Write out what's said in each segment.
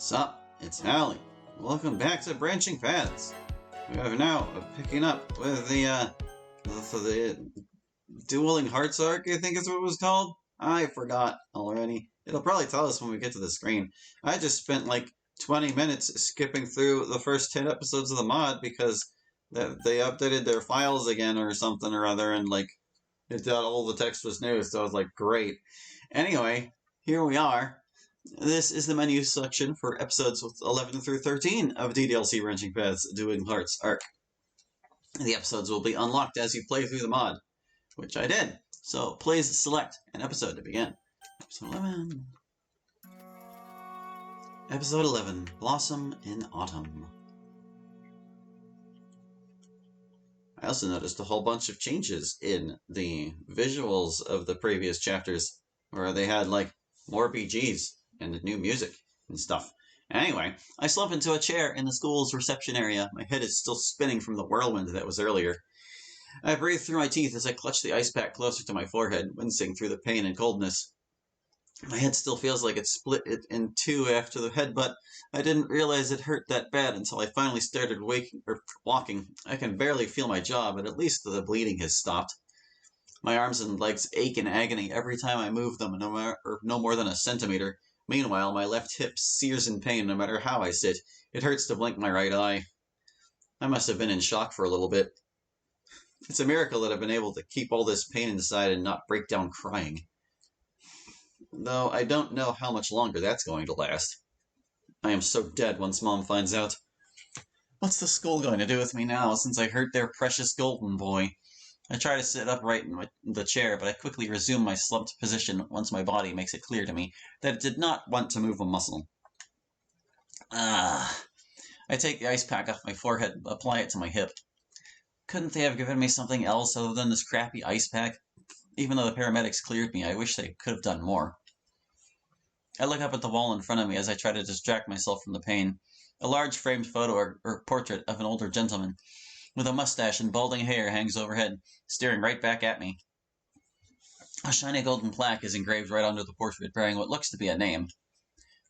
Sup, it's Hallie. Welcome back to Branching Paths. We are now picking up with the Dueling Hearts arc, I think is what it was called. I forgot already. It'll probably tell us when we get to the screen. I just spent like 20 minutes skipping through the first 10 episodes of the mod because they updated their files again or something or other, and like it thought all the text was new, so I was like, great. Anyway, here we are. This is the menu section for episodes 11 through 13 of DDLC Branching Paths Dueling Hearts arc. The episodes will be unlocked as you play through the mod, which I did. So please select an episode to begin. Episode 11. Episode 11, Blossom in Autumn. I also noticed a whole bunch of changes in the visuals of the previous chapters, where they had like more BGs and new music and stuff. Anyway, I slump into a chair in the school's reception area. My head is still spinning from the whirlwind that was earlier. I breathe through my teeth as I clutch the ice pack closer to my forehead, wincing through the pain and coldness. My head still feels like it split it in two after the headbutt. I didn't realize it hurt that bad until I finally started walking. I can barely feel my jaw, but at least the bleeding has stopped. My arms and legs ache in agony every time I move them, no more than a centimeter. Meanwhile, my left hip sears in pain no matter how I sit. It hurts to blink my right eye. I must have been in shock for a little bit. It's a miracle that I've been able to keep all this pain inside and not break down crying. Though I don't know how much longer that's going to last. I am so dead once Mom finds out. What's the school going to do with me now, since I hurt their precious golden boy? I try to sit upright in the chair, but I quickly resume my slumped position once my body makes it clear to me that it did not want to move a muscle. I take the ice pack off my forehead and apply it to my hip. Couldn't they have given me something else other than this crappy ice pack? Even though the paramedics cleared me, I wish they could have done more. I look up at the wall in front of me as I try to distract myself from the pain. A large framed photo or portrait of an older gentleman with a mustache and balding hair hangs overhead, staring right back at me. A shiny golden plaque is engraved right under the portrait, bearing what looks to be a name.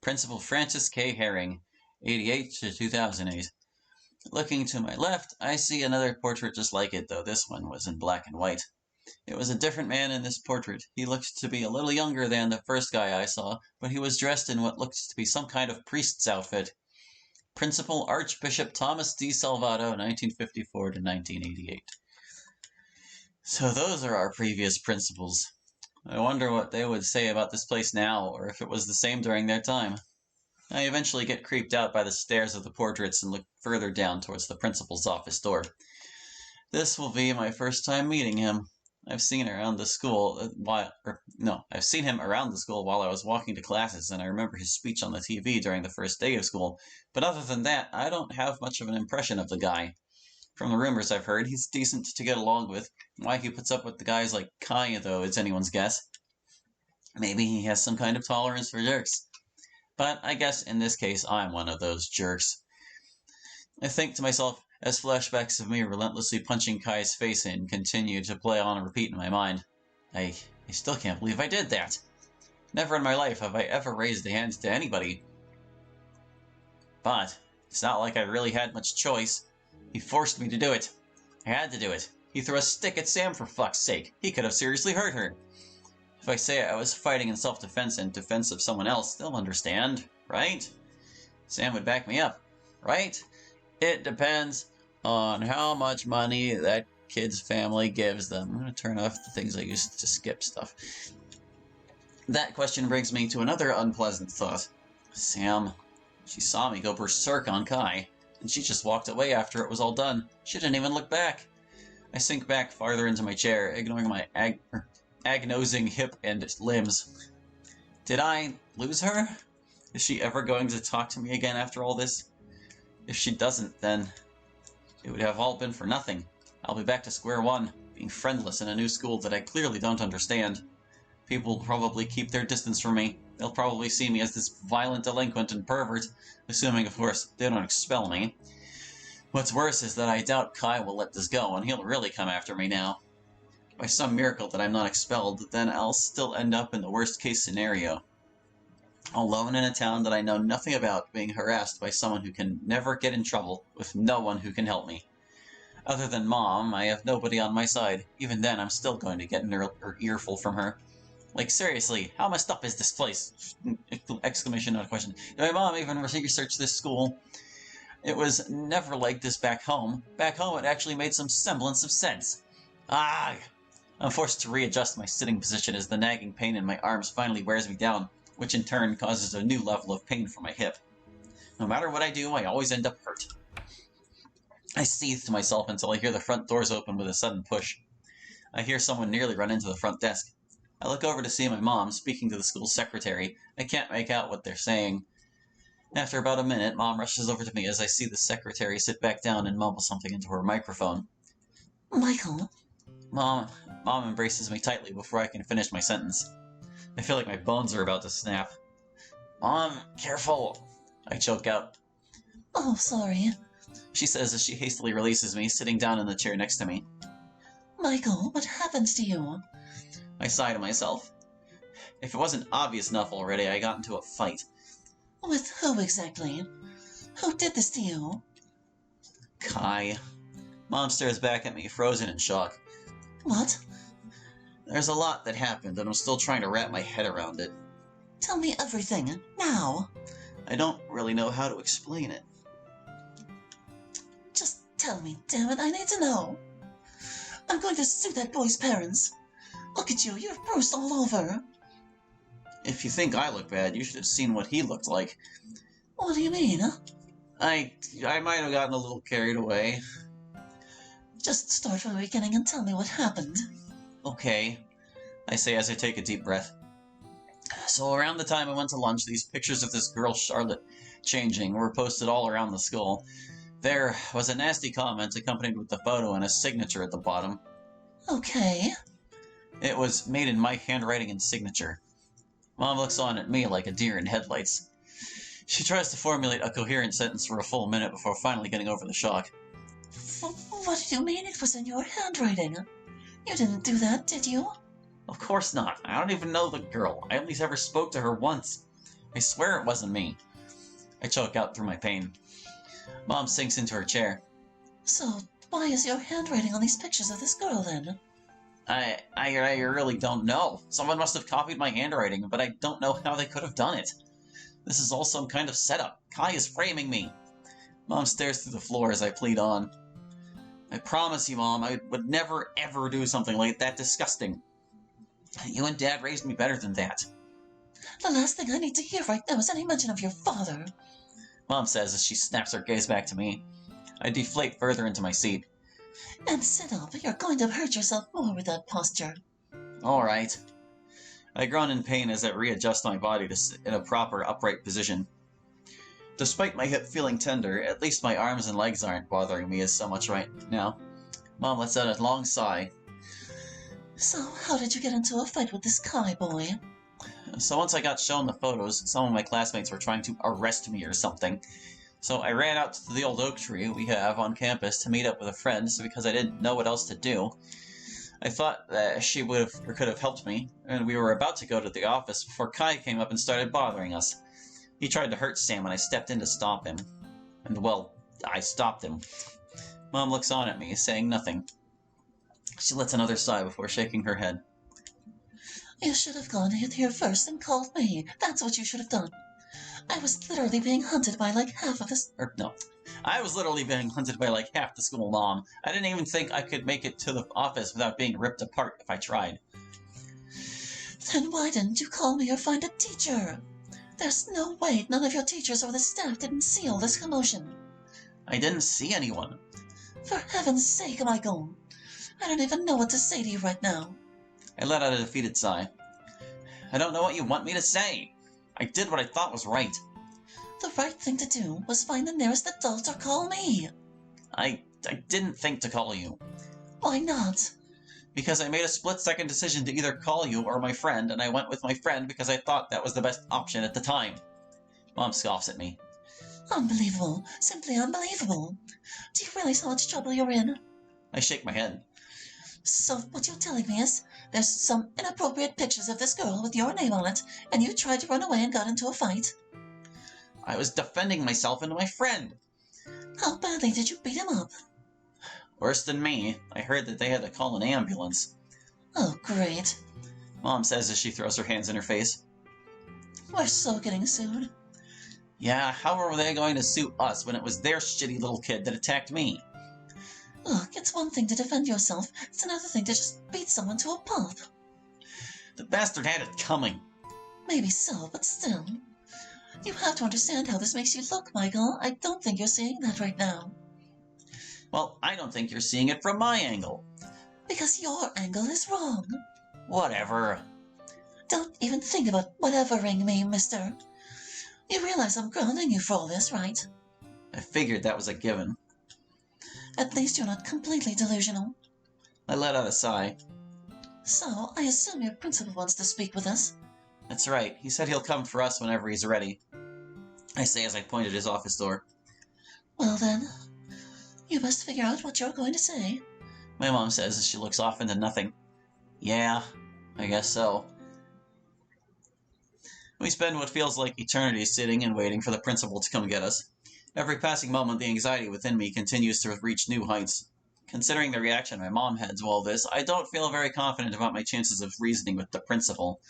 Principal Francis K. Herring, 88 to 2008. Looking to my left, I see another portrait just like it, though this one was in black and white. It was a different man in this portrait. He looked to be a little younger than the first guy I saw, but he was dressed in what looked to be some kind of priest's outfit. Principal Archbishop Thomas D. Salvato, 1954 to 1988. So those are our previous principals. I wonder what they would say about this place now, or if it was the same during their time. I eventually get creeped out by the stares of the portraits and look further down towards the principal's office door. This will be my first time meeting him. I've seen him around the school while I was walking to classes, and I remember his speech on the TV during the first day of school. But other than that, I don't have much of an impression of the guy. From the rumors I've heard, he's decent to get along with. Why he puts up with the guys like Kai, though, it's anyone's guess. Maybe he has some kind of tolerance for jerks. But I guess in this case, I'm one of those jerks. I think to myself, as flashbacks of me relentlessly punching Kai's face in continue to play on and repeat in my mind. I still can't believe I did that. Never in my life have I ever raised a hand to anybody. But it's not like I really had much choice. He forced me to do it. I had to do it. He threw a stick at Sam for fuck's sake. He could have seriously hurt her. If I say I was fighting in self-defense and defense of someone else, they'll understand, right? Sam would back me up, right? It depends on how much money that kid's family gives them. I'm going to turn off the things I used to skip stuff. That question brings me to another unpleasant thought. Sam, she saw me go berserk on Kai, and she just walked away after it was all done. She didn't even look back. I sink back farther into my chair, ignoring my agonising hip and limbs. Did I lose her? Is she ever going to talk to me again after all this? If she doesn't, then it would have all been for nothing. I'll be back to square one, being friendless in a new school that I clearly don't understand. People will probably keep their distance from me. They'll probably see me as this violent delinquent and pervert, assuming, of course, they don't expel me. What's worse is that I doubt Kai will let this go, and he'll really come after me now. By some miracle that I'm not expelled, then I'll still end up in the worst-case scenario. alone in a town that I know nothing about, being harassed by someone who can never get in trouble, with no one who can help me. Other than Mom, I have nobody on my side. Even then, I'm still going to get an earful from her. Like, seriously, how messed up is this place? Exclamation, not a question. Did my mom even research this school? It was never like this back home. Back home, it actually made some semblance of sense. Ah! I'm forced to readjust my sitting position as the nagging pain in my arms finally wears me down, which in turn causes a new level of pain for my hip. No matter what I do, I always end up hurt. I seethe to myself until I hear the front doors open with a sudden push. I hear someone nearly run into the front desk. I look over to see my mom speaking to the school secretary. I can't make out what they're saying. After about a minute, Mom rushes over to me as I see the secretary sit back down and mumble something into her microphone. Michael? Mom embraces me tightly before I can finish my sentence. I feel like my bones are about to snap. Mom, careful! I choke out. Oh, sorry. She says as she hastily releases me, sitting down in the chair next to me. Michael, what happens to you? I sigh to myself. If it wasn't obvious enough already, I got into a fight. With who exactly? Who did this to you? Kai. Mom stares back at me, frozen in shock. What? There's a lot that happened, and I'm still trying to wrap my head around it. Tell me everything, now. I don't really know how to explain it. Just tell me, damn it, I need to know. I'm going to sue that boy's parents. Look at you, you're bruised all over. If you think I look bad, you should have seen what he looked like. What do you mean? I might have gotten a little carried away. Just start from the beginning and tell me what happened. Okay, I say as I take a deep breath. So around the time I went to lunch, these pictures of this girl Charlotte changing were posted all around the school. There was a nasty comment accompanied with the photo and a signature at the bottom. Okay. It was made in my handwriting and signature. Mom looks on at me like a deer in headlights. She tries to formulate a coherent sentence for a full minute before finally getting over the shock. What do you mean it was in your handwriting? You didn't do that, did you? Of course not. I don't even know the girl. I only ever spoke to her once. I swear it wasn't me. I choke out through my pain. Mom sinks into her chair. So, why is your handwriting on these pictures of this girl, then? I really don't know. Someone must have copied my handwriting, but I don't know how they could have done it. This is all some kind of setup. Kai is framing me. Mom stares through the floor as I plead on. I promise you, Mom, I would never, ever do something like that disgusting. You and Dad raised me better than that. The last thing I need to hear right now is any mention of your father. Mom says as she snaps her gaze back to me. I deflate further into my seat. And sit up. You're going to hurt yourself more with that posture. All right. I groan in pain as I readjust my body to sit in a proper, upright position. Despite my hip feeling tender, at least my arms and legs aren't bothering me as so much right now. Mom lets out a long sigh. So, how did you get into a fight with this Kai boy? So once I got shown the photos, some of my classmates were trying to arrest me or something. So I ran out to the old oak tree we have on campus to meet up with a friend, because I didn't know what else to do. I thought that she would have or could have helped me, and we were about to go to the office before Kai came up and started bothering us. He tried to hurt Sam and I stepped in to stop him. And well, I stopped him. Mom looks on at me, saying nothing. She lets another sigh before shaking her head. You should have gone here first and called me. That's what you should have done. I was literally being hunted by like half of this. I was literally being hunted by like half the school, Mom. I didn't even think I could make it to the office without being ripped apart if I tried. Then why didn't you call me or find a teacher? There's no way none of your teachers or the staff didn't see all this commotion. I didn't see anyone. For heaven's sake, Michael. I don't even know what to say to you right now. I let out a defeated sigh. I don't know what you want me to say. I did what I thought was right. The right thing to do was find the nearest adult or call me. I didn't think to call you. Why not? Because I made a split-second decision to either call you or my friend, and I went with my friend because I thought that was the best option at the time. Mom scoffs at me. Unbelievable. Simply unbelievable. Do you realize how much trouble you're in? I shake my head. So what you're telling me is there's some inappropriate pictures of this girl with your name on it, and you tried to run away and got into a fight? I was defending myself and my friend. How badly did you beat him up? Worse than me. I heard that they had to call an ambulance. Oh, great. Mom says as she throws her hands in her face. We're so getting sued. Yeah, how were they going to sue us when it was their shitty little kid that attacked me? Look, it's one thing to defend yourself. It's another thing to just beat someone to a pulp. The bastard had it coming. Maybe so, but still. You have to understand how this makes you look, Michael. I don't think you're seeing that right now. Well, I don't think you're seeing it from my angle. Because your angle is wrong. Whatever. Don't even think about whatevering me, mister. You realize I'm grounding you for all this, right? I figured that was a given. At least you're not completely delusional. I let out a sigh. So, I assume your principal wants to speak with us? That's right. He said he'll come for us whenever he's ready. I say as I point at his office door. Well then, you best figure out what you're going to say. My mom says as she looks off into nothing. Yeah, I guess so. We spend what feels like eternity sitting and waiting for the principal to come get us. Every passing moment, the anxiety within me continues to reach new heights. Considering the reaction my mom had to all this, I don't feel very confident about my chances of reasoning with the principal.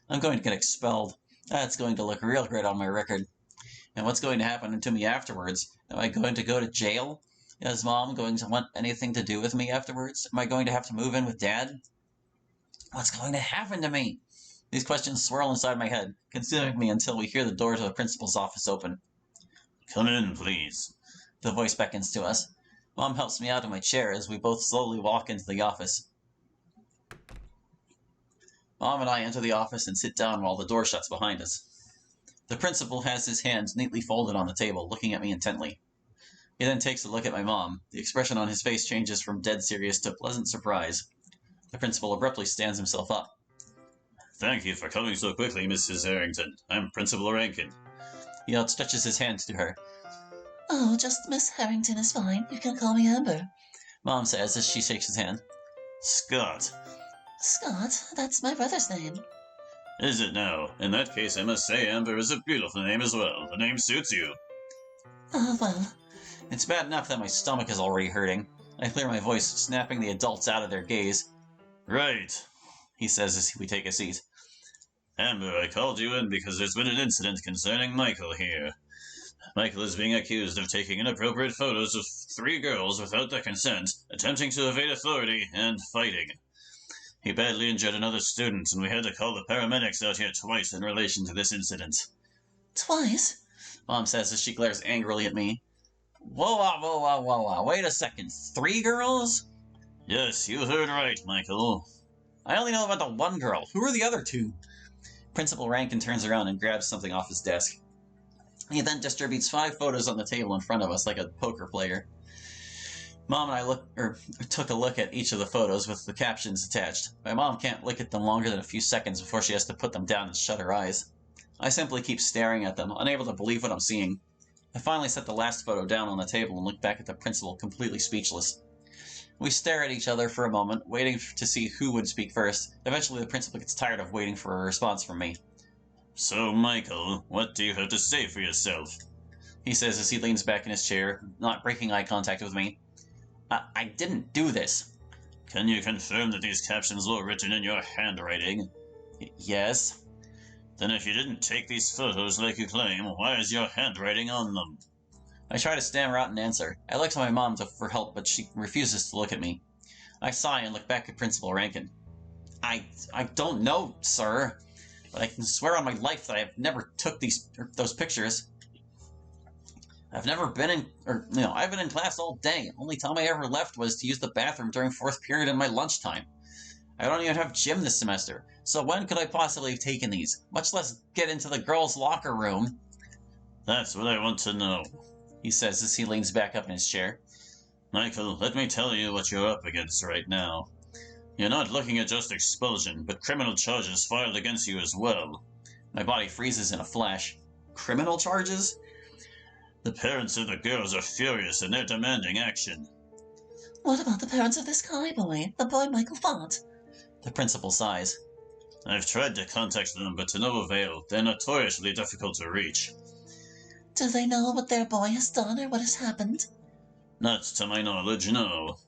I'm going to get expelled. That's going to look real great on my record. And what's going to happen to me afterwards? Am I going to go to jail? Is Mom going to want anything to do with me afterwards? Am I going to have to move in with Dad? What's going to happen to me? These questions swirl inside my head, consuming me until we hear the door to the principal's office open. Come in, please. The voice beckons to us. Mom helps me out of my chair as we both slowly walk into the office. Mom and I enter the office and sit down while the door shuts behind us. The principal has his hands neatly folded on the table, looking at me intently. He then takes a look at my mom. The expression on his face changes from dead serious to pleasant surprise. The principal abruptly stands himself up. Thank you for coming so quickly, Mrs. Harrington. I'm Principal Rankin. He outstretches his hands to her. Oh, just Miss Harrington is fine. You can call me Amber. Mom says as she shakes his hand. Scott. Scott? That's my brother's name. Is it now? In that case, I must say Amber is a beautiful name as well. The name suits you. Oh, well. It's bad enough that my stomach is already hurting. I clear my voice, snapping the adults out of their gaze. Right, he says as we take a seat. Amber, I called you in because there's been an incident concerning Michael here. Michael is being accused of taking inappropriate photos of 3 girls without their consent, attempting to evade authority, and fighting. He badly injured another student, and we had to call the paramedics out here twice in relation to this incident. Twice? Mom says as she glares angrily at me. Whoa, wait a second. 3 girls? Yes, you heard right, Michael. I only know about the one girl. Who are the other 2? Principal Rankin turns around and grabs something off his desk. He then distributes 5 photos on the table in front of us like a poker player. Mom and I took a look at each of the photos with the captions attached. My mom can't look at them longer than a few seconds before she has to put them down and shut her eyes. I simply keep staring at them, unable to believe what I'm seeing. I finally set the last photo down on the table and look back at the principal, completely speechless. We stare at each other for a moment, waiting to see who would speak first. Eventually the principal gets tired of waiting for a response from me. So, Michael, what do you have to say for yourself? He says as he leans back in his chair, not breaking eye contact with me. I didn't do this. Can you confirm that these captions were written in your handwriting? Yes. Then if you didn't take these photos like you claim, why is your handwriting on them? I try to stammer out an answer. I look to my mom for help, but she refuses to look at me. I sigh and look back at Principal Rankin. I don't know, sir, but I can swear on my life that I have never took those pictures. I've never been I've been in class all day. Only time I ever left was to use the bathroom during 4th period in my lunchtime. I don't even have gym this semester, so when could I possibly have taken these, much less get into the girls' locker room? That's what I want to know, he says as he leans back up in his chair. Michael, let me tell you what you're up against right now. You're not looking at just expulsion, but criminal charges filed against you as well. My body freezes in a flash. Criminal charges? The parents of the girls are furious and they're demanding action. What about the parents of this Kai boy, the boy Michael fought? The principal sighs. I've tried to contact them, but to no avail. They're notoriously difficult to reach. Do they know what their boy has done or what has happened? Not to my knowledge, no.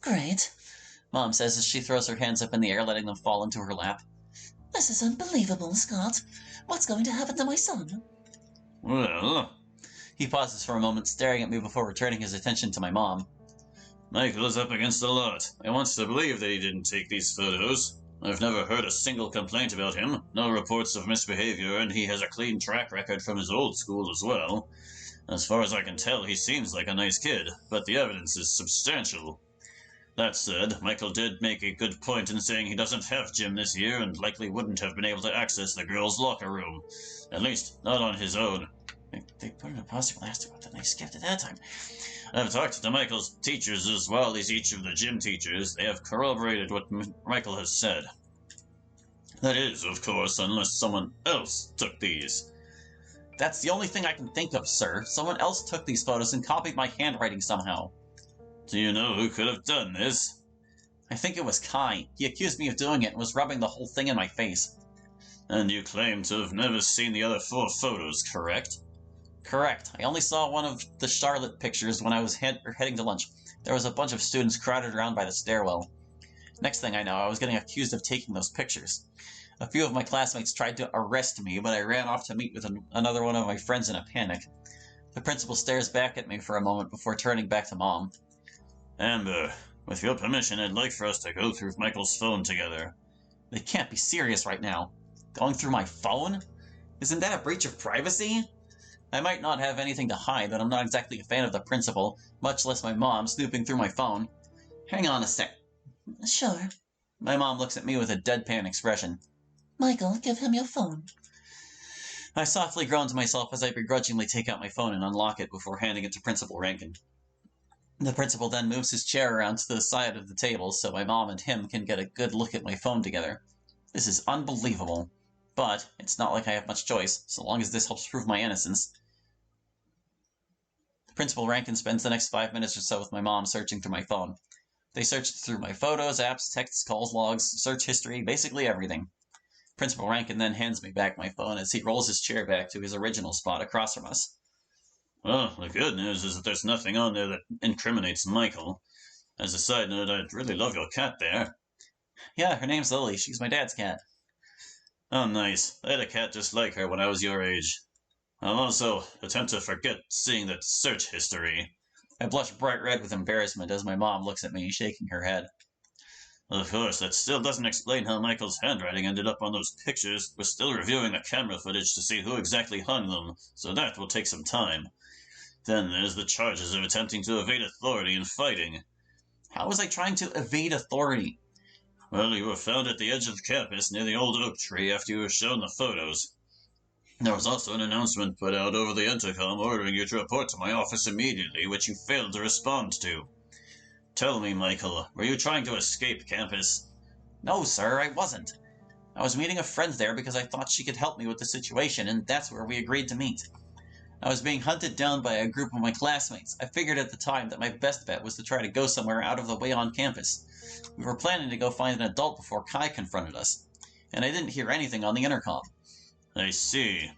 Great, Mom says as she throws her hands up in the air, letting them fall into her lap. This is unbelievable, Scott. What's going to happen to my son? Well... He pauses for a moment, staring at me before returning his attention to my mom. Michael is up against a lot. I want to believe that he didn't take these photos. I've never heard a single complaint about him, no reports of misbehavior, and he has a clean track record from his old school as well. As far as I can tell, he seems like a nice kid, but the evidence is substantial. That said, Michael did make a good point in saying he doesn't have gym this year and likely wouldn't have been able to access the girls' locker room. At least, not on his own. They put in a positive last about the nice gift at that time. I've talked to Michael's teachers as well as each of the gym teachers. They have corroborated what Michael has said. That is, of course, unless someone else took these. That's the only thing I can think of, sir. Someone else took these photos and copied my handwriting somehow. Do you know who could have done this? I think it was Kai. He accused me of doing it and was rubbing the whole thing in my face. And you claim to have never seen the other 4 photos, correct? Correct. I only saw one of the Charlotte pictures when I was heading to lunch. There was a bunch of students crowded around by the stairwell. Next thing I know, I was getting accused of taking those pictures. A few of my classmates tried to arrest me, but I ran off to meet with another one of my friends in a panic. The principal stares back at me for a moment before turning back to Mom. Amber, with your permission, I'd like for us to go through Michael's phone together. They can't be serious right now. Going through my phone? Isn't that a breach of privacy? I might not have anything to hide, but I'm not exactly a fan of the principal, much less my mom snooping through my phone. Hang on a sec. Sure. My mom looks at me with a deadpan expression. Michael, give him your phone. I softly groan to myself as I begrudgingly take out my phone and unlock it before handing it to Principal Rankin. The principal then moves his chair around to the side of the table so my mom and him can get a good look at my phone together. This is unbelievable. But it's not like I have much choice, so long as this helps prove my innocence. Principal Rankin spends the next 5 minutes or so with my mom searching through my phone. They searched through my photos, apps, texts, calls, logs, search history, basically everything. Principal Rankin then hands me back my phone as he rolls his chair back to his original spot across from us. Well, the good news is that there's nothing on there that incriminates Michael. As a side note, I'd really love your cat there. Yeah, her name's Lily. She's my dad's cat. Oh, nice. I had a cat just like her when I was your age. I'll also attempt to forget seeing that search history. I blush bright red with embarrassment as my mom looks at me, shaking her head. Of course, that still doesn't explain how Michael's handwriting ended up on those pictures. We're still reviewing the camera footage to see who exactly hung them, so that will take some time. Then there's the charges of attempting to evade authority and fighting. How was I trying to evade authority? Well, you were found at the edge of campus near the old oak tree after you were shown the photos. There was also an announcement put out over the intercom ordering you to report to my office immediately, which you failed to respond to. Tell me, Michael, were you trying to escape campus? No, sir, I wasn't. I was meeting a friend there because I thought she could help me with the situation, and that's where we agreed to meet. I was being hunted down by a group of my classmates. I figured at the time that my best bet was to try to go somewhere out of the way on campus. We were planning to go find an adult before Kai confronted us, and I didn't hear anything on the intercom. I see.